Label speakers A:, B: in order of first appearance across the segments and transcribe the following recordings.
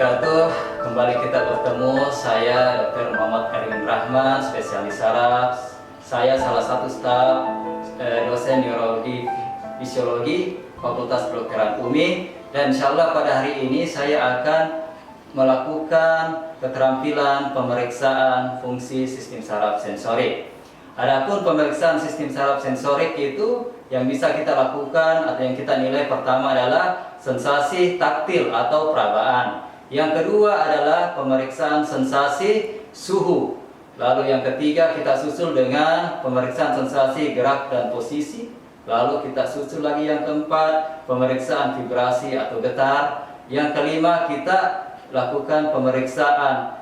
A: wabarakatuh. Kembali kita bertemu. Saya Dr. Muhammad Karim Rahman, spesialis saraf. Saya salah satu staf dosen neurologi fisiologi Fakultas Kedokteran UMI. Dan insya Allah pada hari ini saya akan melakukan keterampilan pemeriksaan fungsi sistem saraf sensorik. Adapun pemeriksaan sistem saraf sensorik itu yang bisa kita lakukan atau yang kita nilai pertama adalah sensasi taktil atau perabaan. Yang kedua adalah pemeriksaan sensasi suhu. Lalu yang ketiga kita susul dengan pemeriksaan sensasi gerak dan posisi. Lalu kita susul lagi yang keempat, pemeriksaan vibrasi atau getar. Yang kelima kita lakukan pemeriksaan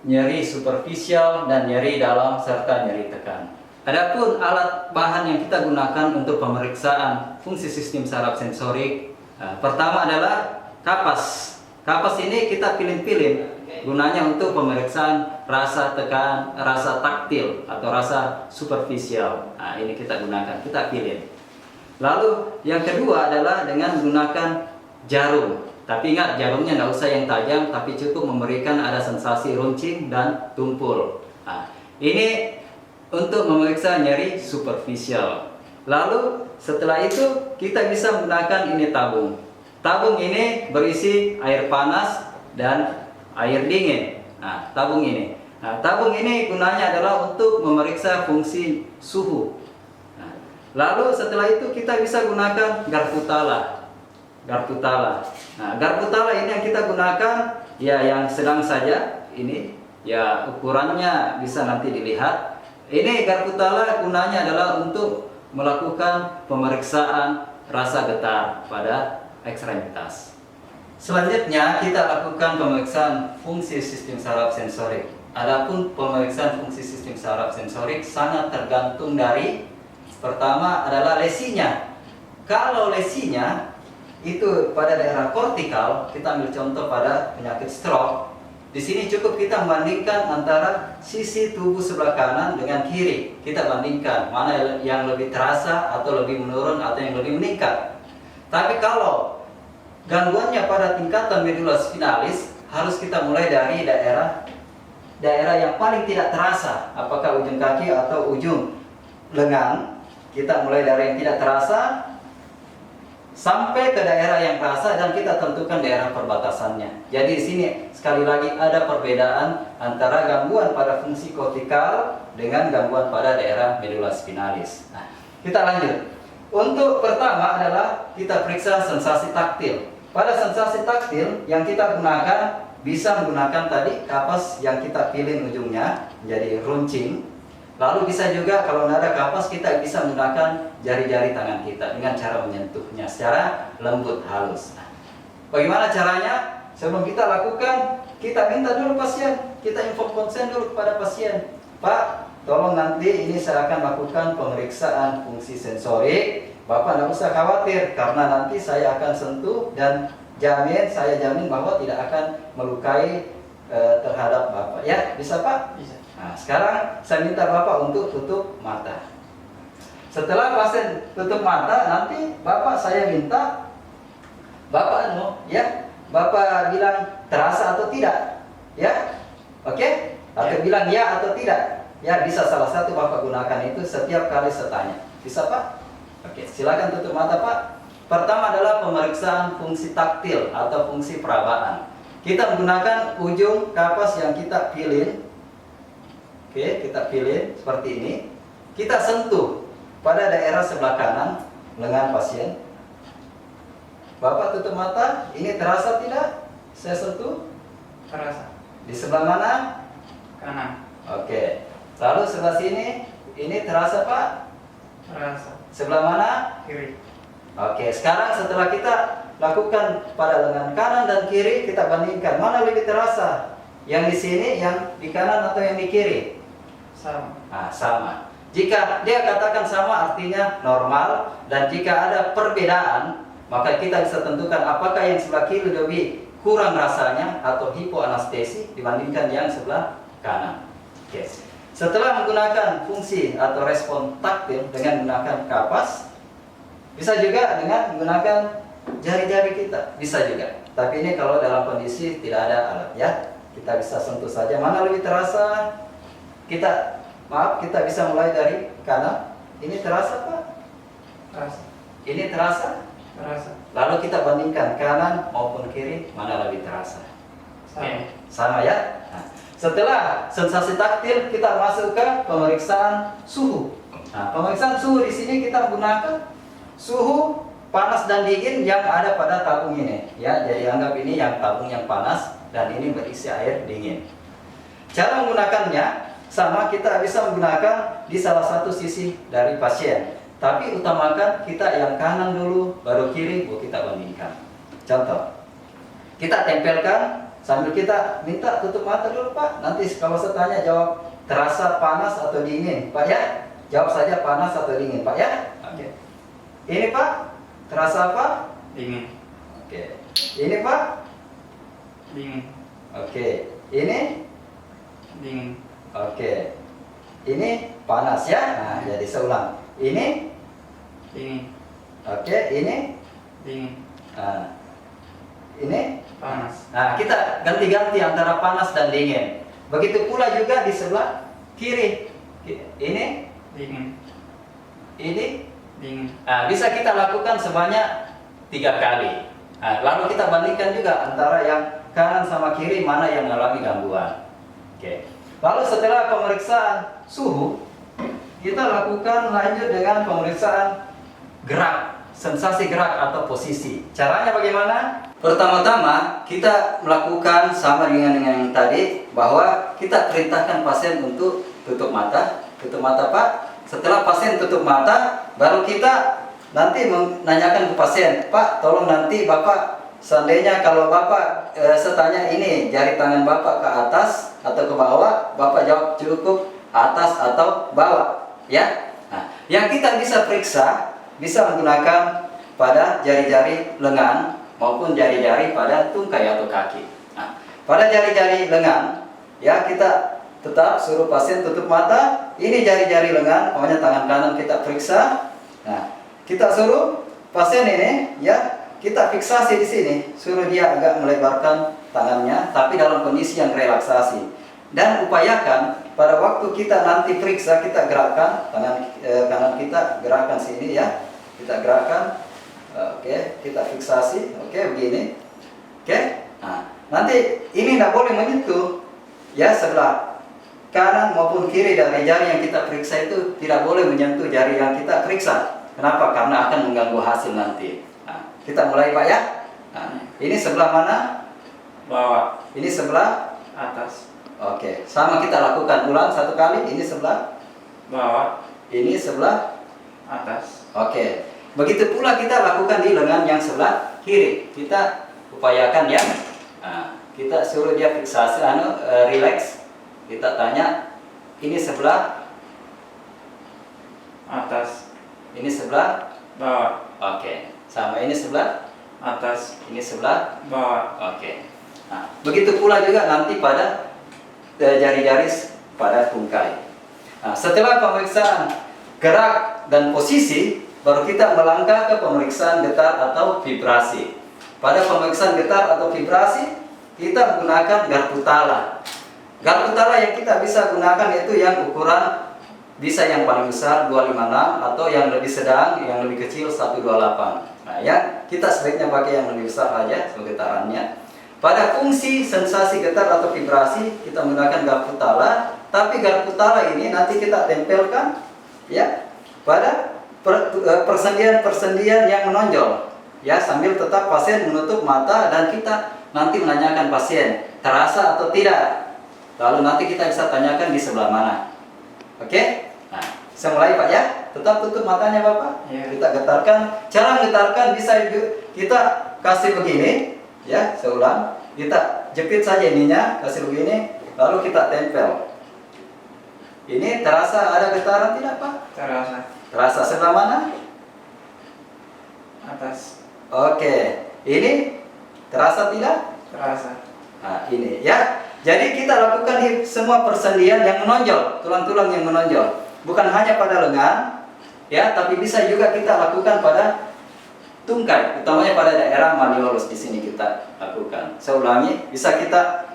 A: nyeri superficial dan nyeri dalam serta nyeri tekan. Adapun alat bahan yang kita gunakan untuk pemeriksaan fungsi sistem saraf sensorik, pertama adalah kapas. Kapas ini kita pilih-pilih, gunanya untuk pemeriksaan rasa tekan, rasa taktil atau rasa superficial. Nah, ini kita gunakan, kita pilih. Lalu yang kedua adalah dengan menggunakan jarum. Tapi ingat, jarumnya nggak usah yang tajam, tapi cukup memberikan ada sensasi runcing dan tumpul. Nah, ini untuk memeriksa nyeri superficial. Lalu setelah itu kita bisa menggunakan ini tabung. Tabung ini berisi air panas dan air dingin. Nah, tabung ini. Nah, tabung ini gunanya adalah untuk memeriksa fungsi suhu. Nah, lalu setelah itu kita bisa gunakan garpu tala. Garpu tala. Nah, garpu tala ini yang kita gunakan ya yang sedang saja. Ini ya ukurannya bisa nanti dilihat. Ini garpu tala gunanya adalah untuk melakukan pemeriksaan rasa getar pada ekstremitas. Selanjutnya kita lakukan pemeriksaan fungsi sistem saraf sensorik. Adapun pemeriksaan fungsi sistem saraf sensorik sangat tergantung dari pertama adalah lesinya. Kalau lesinya itu pada daerah kortikal, kita ambil contoh pada penyakit stroke. Di sini cukup kita membandingkan antara sisi tubuh sebelah kanan dengan kiri. Kita bandingkan mana yang lebih terasa atau lebih menurun atau yang lebih meningkat. Tapi kalau gangguannya pada tingkatan medula spinalis, harus kita mulai dari daerah yang paling tidak terasa, apakah ujung kaki atau ujung lengan. Kita mulai dari yang tidak terasa sampai ke daerah yang terasa dan kita tentukan daerah perbatasannya. Jadi di sini sekali lagi ada perbedaan antara gangguan pada fungsi kortikal dengan gangguan pada daerah medula spinalis. Nah, kita lanjut. Untuk pertama adalah kita periksa sensasi taktil. Pada sensasi taktil yang kita gunakan bisa menggunakan tadi kapas yang kita pilih ujungnya menjadi runcing. Lalu bisa juga kalau tidak ada kapas kita bisa menggunakan jari-jari tangan kita dengan cara menyentuhnya secara lembut halus. Bagaimana caranya? Sebelum kita lakukan, kita minta dulu pasien, kita info konsen dulu kepada pasien. Pak, tolong nanti ini saya akan lakukan pemeriksaan fungsi sensorik. Bapak tidak usah khawatir karena nanti saya akan sentuh dan saya jamin bahwa tidak akan melukai terhadap Bapak. Ya, bisa Pak? Bisa. Nah, sekarang saya minta Bapak untuk tutup mata. Setelah pasien tutup mata, nanti Bapak saya minta Bapak Bapak bilang terasa atau tidak. Ya? Oke? Atau bilang ya atau tidak. Ya, bisa salah satu Bapak gunakan itu setiap kali saya tanya. Bisa Pak? Oke, silakan tutup mata Pak. Pertama adalah pemeriksaan fungsi taktil atau fungsi perabaan. Kita menggunakan ujung kapas yang kita pilih. Oke, kita pilih seperti ini. Kita sentuh pada daerah sebelah kanan lengan pasien. Bapak tutup mata. Ini terasa tidak? Saya sentuh.
B: Terasa.
A: Di sebelah mana?
B: Kanan.
A: Oke. Lalu sebelah sini. Ini terasa Pak?
B: Terasa.
A: Sebelah mana?
B: Kiri.
A: Oke. Sekarang setelah kita lakukan pada lengan kanan dan kiri, kita bandingkan mana lebih terasa. Yang di sini, yang di kanan atau yang di kiri?
B: Sama.
A: Nah, sama. Jika dia katakan sama artinya normal, dan jika ada perbedaan maka kita bisa tentukan apakah yang sebelah kiri lebih kurang rasanya atau hipoanestesi dibandingkan yang sebelah kanan. Oke. Setelah menggunakan fungsi atau respon taktil dengan menggunakan kapas, bisa juga dengan menggunakan jari-jari kita, bisa juga. Tapi ini kalau dalam kondisi tidak ada alat ya, kita bisa sentuh saja. Mana lebih terasa? Kita bisa mulai dari kanan. Ini terasa Pak?
B: Terasa.
A: Ini terasa?
B: Terasa.
A: Lalu kita bandingkan kanan maupun kiri, mana lebih terasa?
B: Sama.
A: Sama ya. Nah, setelah sensasi taktil, kita masuk ke pemeriksaan suhu. Nah, pemeriksaan suhu di sini kita menggunakan suhu panas dan dingin yang ada pada tabung ini. Ya, jadi anggap ini yang tabung yang panas dan ini berisi air dingin. Cara menggunakannya sama, kita bisa menggunakan di salah satu sisi dari pasien. Tapi utamakan kita yang kanan dulu, baru kiri, baru kita bandingkan. Contoh, kita tempelkan sambil kita minta tutup mata dulu Pak. Nanti kalau saya tanya jawab terasa panas atau dingin Pak ya. Jawab saja panas atau dingin Pak ya. Oke. Ini Pak, terasa apa?
B: Dingin.
A: Oke. Ini Pak?
B: Dingin.
A: Oke. Ini?
B: Dingin.
A: Oke. Ini panas ya. Nah, jadi saya ulang. Ini?
B: Dingin.
A: Oke, ini?
B: Dingin.
A: Nah, ini?
B: Panas.
A: Nah, kita ganti-ganti antara panas dan dingin. Begitu pula juga di sebelah kiri. Ini?
B: Dingin.
A: Ini?
B: Dingin.
A: Nah, bisa kita lakukan sebanyak 3 kali. Nah, lalu kita bandingkan juga antara yang kanan sama kiri, mana yang mengalami gangguan. Oke. Lalu setelah pemeriksaan suhu, kita lakukan lanjut dengan pemeriksaan gerak, sensasi gerak atau posisi. Caranya bagaimana? Pertama-tama kita melakukan sama dengan yang tadi, bahwa kita perintahkan pasien untuk tutup mata. Tutup mata Pak. Setelah pasien tutup mata, baru kita nanti menanyakan ke pasien, Pak, tolong nanti Bapak, seandainya kalau Bapak saya tanya ini jari tangan Bapak ke atas atau ke bawah, Bapak jawab cukup atas atau bawah, ya. Nah, yang kita bisa periksa bisa menggunakan pada jari-jari lengan maupun jari-jari pada tungkai atau kaki. Nah, pada jari-jari lengan, ya kita tetap suruh pasien tutup mata. Ini jari-jari lengan, pokoknya tangan kanan kita periksa. Nah, kita suruh pasien ini, ya, kita fiksasi di sini, suruh dia agak melebarkan tangannya, tapi dalam kondisi yang relaksasi. Dan upayakan pada waktu kita nanti periksa, kita gerakkan tangan kanan kita, gerakkan sini ya, kita gerakkan, oke, kita fiksasi, oke, begini, oke. Nah, nanti ini tidak boleh menyentuh, ya, sebelah kanan maupun kiri dari jari yang kita periksa itu tidak boleh menyentuh jari yang kita periksa. Kenapa? Karena akan mengganggu hasil nanti. Nah, kita mulai Pak ya. Nah, ini sebelah mana?
B: Bawah.
A: Ini sebelah
B: Atas.
A: Oke, sama kita lakukan ulang satu kali. Ini sebelah
B: Bawah.
A: ini sebelah
B: Atas.
A: Oke. Begitu pula kita lakukan di lengan yang sebelah kiri. Kita upayakan ya. Nah, kita suruh dia fiksasi, relax. Kita tanya, ini sebelah
B: Atas.
A: ini sebelah
B: Bawah.
A: Oke. Sama ini sebelah
B: Atas.
A: ini sebelah
B: Bawah.
A: Oke. Nah, begitu pula juga nanti pada jari-jari pada tungkai. Nah, setelah pemeriksaan gerak dan posisi, baru kita melangkah ke pemeriksaan getar atau vibrasi. Pada pemeriksaan getar atau vibrasi, kita menggunakan garpu tala. Garpu tala yang kita bisa gunakan itu yang ukuran bisa yang paling besar 256 atau yang lebih sedang, yang lebih kecil 128. Nah, ya kita sebaiknya pakai yang lebih besar aja getarannya. Pada fungsi sensasi getar atau vibrasi kita menggunakan garpu tala, tapi garpu tala ini nanti kita tempelkan ya pada persendian-persendian yang menonjol. Ya, sambil tetap pasien menutup mata dan kita nanti menanyakan pasien terasa atau tidak. Lalu nanti kita bisa tanyakan di sebelah mana. Oke? Nah, saya mulai Pak ya. Tetap tutup matanya Bapak.
B: Ya.
A: Kita getarkan. Cara menggetarkan bisa kita kasih begini, ya. Saya ulang. Kita jepit saja ininya, kasih begini, lalu kita tempel. Ini terasa ada getaran tidak Pak?
B: Terasa.
A: Terasa sebelah mana?
B: Atas.
A: Oke. Ini terasa tidak?
B: Terasa.
A: Nah, ini ya. Jadi kita lakukan di semua persendian yang menonjol, tulang-tulang yang menonjol. Bukan hanya pada lengan, ya, tapi bisa juga kita lakukan pada tungkai, utamanya pada daerah malleolus di sini kita lakukan. Saya ulangi, bisa kita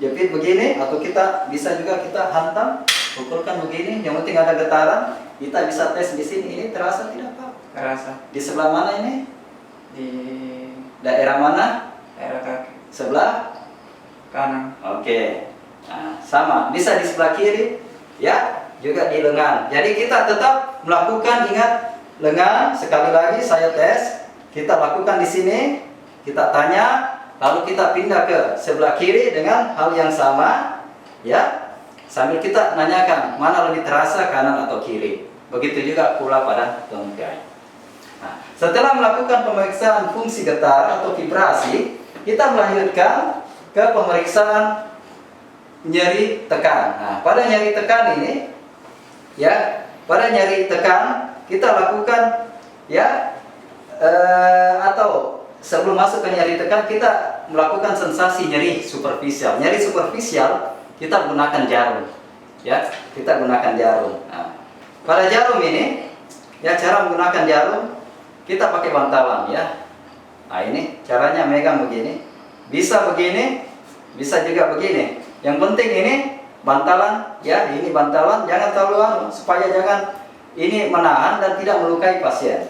A: jepit begini atau kita bisa juga kita hantam, pukulkan begini. Yang penting ada getaran. Kita bisa tes di sini. Ini terasa tidak Pak?
B: Terasa.
A: Di sebelah mana ini?
B: Di
A: Daerah mana?
B: daerah kaki.
A: Sebelah
B: Kanan.
A: Oke. Nah, sama. Bisa di sebelah kiri, ya, juga di lengan. Jadi kita tetap melakukan, ingat lengan. Sekali lagi saya tes. Kita lakukan di sini. Kita tanya, lalu kita pindah ke sebelah kiri dengan hal yang sama, ya. Sambil kita nanyakan mana lebih terasa, kanan atau kiri. Begitu juga pula pada tungkai. Nah, setelah melakukan pemeriksaan fungsi getar atau vibrasi, kita melanjutkan ke pemeriksaan nyeri tekan. Nah, pada nyeri tekan ini, ya, pada nyeri tekan kita lakukan, ya, atau sebelum masuk ke nyeri tekan kita melakukan sensasi nyeri superficial. Nyeri superficial kita gunakan jarum, ya, kita gunakan jarum. Nah, pada jarum ini, ya, cara menggunakan jarum kita pakai bantalan, ya. Nah, ini caranya megang begini, bisa begini, bisa juga begini. Yang penting ini bantalan, ya, ini bantalan, jangan terlalu anu, supaya jangan ini menahan dan tidak melukai pasien.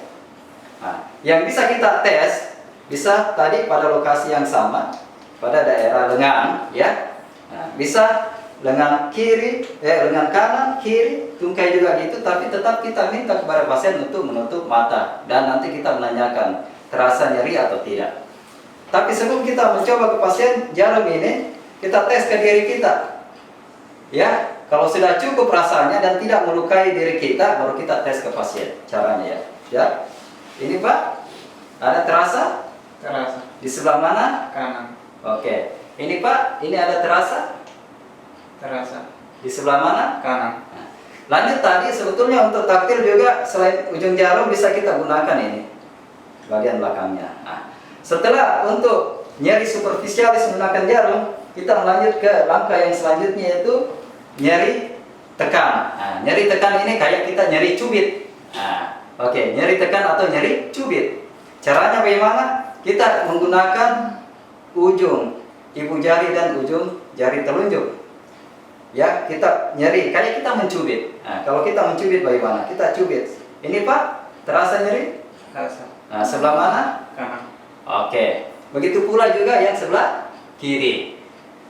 A: Nah, yang bisa kita tes, bisa tadi pada lokasi yang sama, pada daerah lengan, ya. Nah, bisa lengan kiri, lengan kanan, kiri, tungkai juga gitu, tapi tetap kita minta kepada pasien untuk menutup mata dan nanti kita menanyakan terasa nyeri atau tidak. Tapi sebelum kita mencoba ke pasien, jarum ini kita tes ke diri kita, ya. Kalau sudah cukup rasanya dan tidak melukai diri kita, baru kita tes ke pasien. Caranya, ya, ya. Ini Pak, ada terasa?
B: Terasa.
A: Di sebelah mana?
B: Kanan.
A: Oke. Ini Pak, ini ada terasa?
B: Terasa.
A: Di sebelah mana?
B: Kanan.
A: Nah, lanjut tadi sebetulnya untuk taktil juga selain ujung jarum bisa kita gunakan ini bagian belakangnya. Nah, setelah untuk nyeri superficialis menggunakan jarum, kita lanjut ke langkah yang selanjutnya yaitu nyeri tekan. Nah, nyeri tekan ini kayak kita nyeri cubit. Nah, oke, nyeri tekan atau nyeri cubit. Caranya bagaimana? Kita menggunakan ujung ibu jari dan ujung jari telunjuk. Ya, kita nyeri kayak kita mencubit. Nah, kalau kita mencubit bagaimana? Kita cubit. Ini Pak, terasa nyeri?
B: Terasa.
A: Nah, sebelah mana?
B: Kanan.
A: Oke. Begitu pula juga yang sebelah kiri.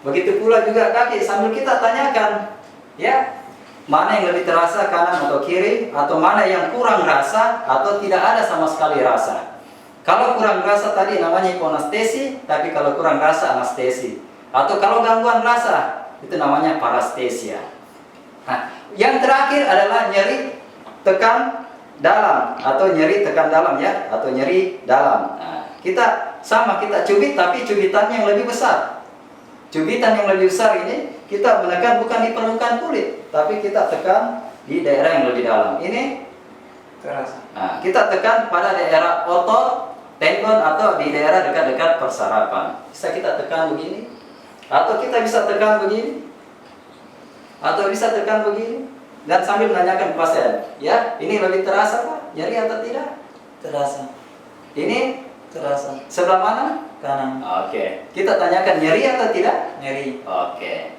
A: Begitu pula juga kaki, sambil kita tanyakan, ya, mana yang lebih terasa, kanan atau kiri, atau mana yang kurang rasa atau tidak ada sama sekali rasa. Kalau kurang rasa tadi namanya hipoanestesi, tapi kalau kurang rasa anestesi. Atau kalau gangguan rasa, itu namanya parestesia. Nah, yang terakhir adalah nyeri tekan dalam atau nyeri tekan dalam, ya, atau nyeri dalam. Nah, kita sama, kita cubit tapi cubitannya yang lebih besar. Cubitan yang lebih besar ini kita menekan bukan di permukaan kulit, tapi kita tekan di daerah yang lebih dalam. Ini
B: Terasa.
A: nah, kita tekan pada daerah otot, tendon atau di daerah dekat-dekat persarapan. Bisa kita tekan begini, atau kita bisa tekan begini, atau bisa tekan begini, dan sambil menanyakan ke pasien, ya, ini lebih terasa Pak, nyeri atau tidak?
B: Terasa.
A: Ini
B: Terasa.
A: sebelah mana?
B: Kanan.
A: Oke, kita tanyakan nyeri atau tidak?
B: Nyeri.
A: Oke.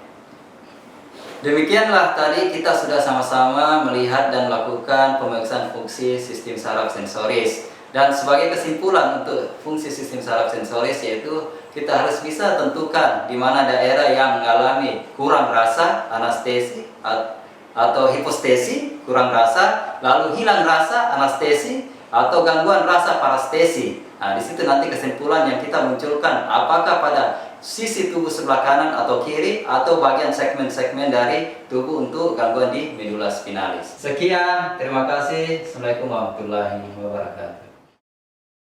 A: Demikianlah tadi kita sudah sama-sama melihat dan melakukan pemeriksaan fungsi sistem saraf sensoris. Dan sebagai kesimpulan untuk fungsi sistem saraf sensoris yaitu kita harus bisa tentukan di mana daerah yang mengalami kurang rasa, anestesi atau hipostesi, kurang rasa, lalu hilang rasa, anestesi, atau gangguan rasa, parestesi. Nah, di situ nanti kesimpulan yang kita munculkan apakah pada sisi tubuh sebelah kanan atau kiri atau bagian segmen-segmen dari tubuh untuk gangguan di medula spinalis. Sekian, terima kasih. Assalamualaikum warahmatullahi wabarakatuh.